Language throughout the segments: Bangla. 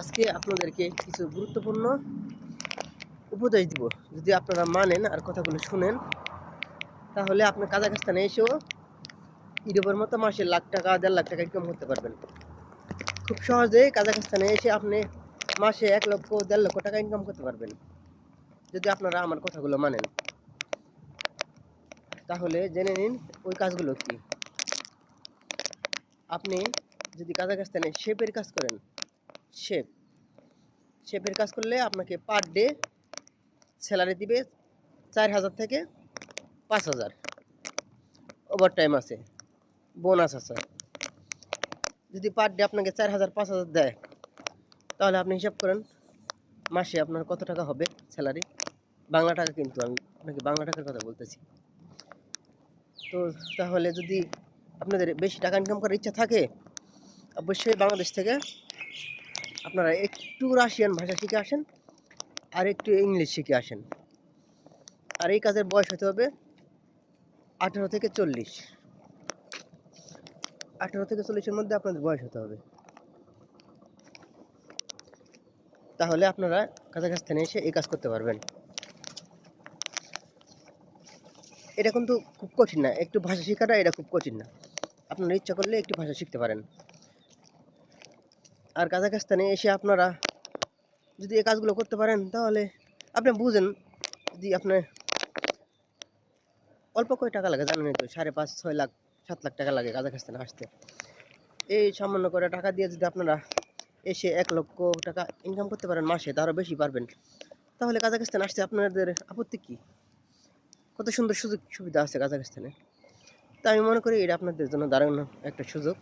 আজকে আপনাদেরকে কিছু গুরুত্বপূর্ণ উপদেশ দিব। যদি আপনারা মানেন আর কথাগুলো শুনেন, তাহলে আপনি কাজাখস্তানে এসেও ইউরোপের মতো মাসে লাখ টাকা 1.5 লাখ টাকা ইনকাম করতে পারবেন। খুব সহজেই কাজাখস্তানে এসে আপনি মাসে 1 লক্ষ 1.5 লক্ষ টাকা ইনকাম করতে পারবেন, যদি আপনারা আমার কথাগুলো মানেন। তাহলে জেনে নিন ওই কাজগুলো কি। আপনি যদি কাজাখস্তানে শেফের কাজ করেন, শেফের কাজ করলে আপনাকে পার ডে স্যালারি দিবে 4,000 থেকে 5,000। ওভার টাইম আছে, বোনাস আছে। যদি পার ডে আপনাকে 4,000 5,000 দেয়, তাহলে আপনি হিসাব করেন মাসে আপনার কত টাকা হবে স্যালারি। বাংলা টাকা, কিন্তু আমি আপনাকে বাংলা টাকার কথা বলতেছি। তো তাহলে যদি আপনাদের বেশি টাকা ইনকাম করার ইচ্ছা থাকে, অবশ্যই বাংলাদেশ থেকে আপনারা একটু রাশিয়ান ভাষা শিখে আসেন আর একটু ইংলিশ শিখে আসেন। আর এই কাজের বয়স হতে হবে 18 থেকে 40। 18 থেকে 40-এর মধ্যে আপনাদের বয়স হতে হবে। তাহলে আপনারা কাজাখস্তানে এসে এই কাজ করতে পারবেন। এটা কিন্তু খুব কঠিন না, একটু ভাষা শেখাটা এটা খুব কঠিন না। আপনারা ইচ্ছা করলে একটু ভাষা শিখতে পারেন। আর কাজাখস্তানে এসে আপনারা যদি এই কাজগুলো করতে পারেন, তাহলে আপনি বুঝেন, যদি আপনার অল্প কয় টাকা লাগে জানেন তো, 5.5 6 লাখ 7 লাখ টাকা লাগে কাজাখস্তানে আসতে। এই সামান্য করে টাকা দিয়ে যদি আপনারা এসে 1 লক্ষ টাকা ইনকাম করতে পারেন মাসে, তারও বেশি পারবেন, তাহলে কাজাখস্তানে আসতে আপনাদের আপত্তি কী? কত সুন্দর সুযোগ সুবিধা আছে কাজাখস্তানে। তা আমি মনে করি এটা আপনাদের জন্য দারুণ একটা সুযোগ।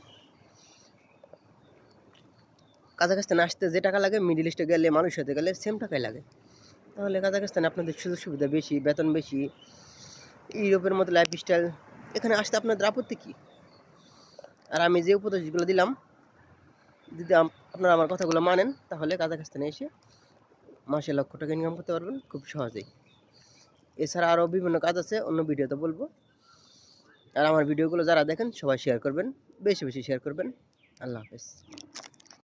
কাজাখস্তানে আসতে যে টাকা লাগে, মিডল ইস্টে গেলে, মালয়েশিয়াতে গেলে সেম টাকাই লাগে। তাহলে কাজাখস্তানে আপনাদের সুযোগ সুবিধা বেশি, বেতন বেশি, ইউরোপের মতো লাইফস্টাইল। এখানে আসতে আপনাদের আপত্তি কী? আর আমি যে উপদেশগুলো দিলাম, যদি আপনারা আমার কথাগুলো মানেন, তাহলে কাজাখস্তানে এসে মাসে লক্ষ টাকা ইনকাম করতে পারবেন খুব সহজেই। এছাড়া আরও বিভিন্ন কাজ আছে, অন্য ভিডিওতে বলবো। আর আমার ভিডিওগুলো যারা দেখেন সবাই শেয়ার করবেন, বেশি বেশি শেয়ার করবেন। আল্লাহ হাফেজ।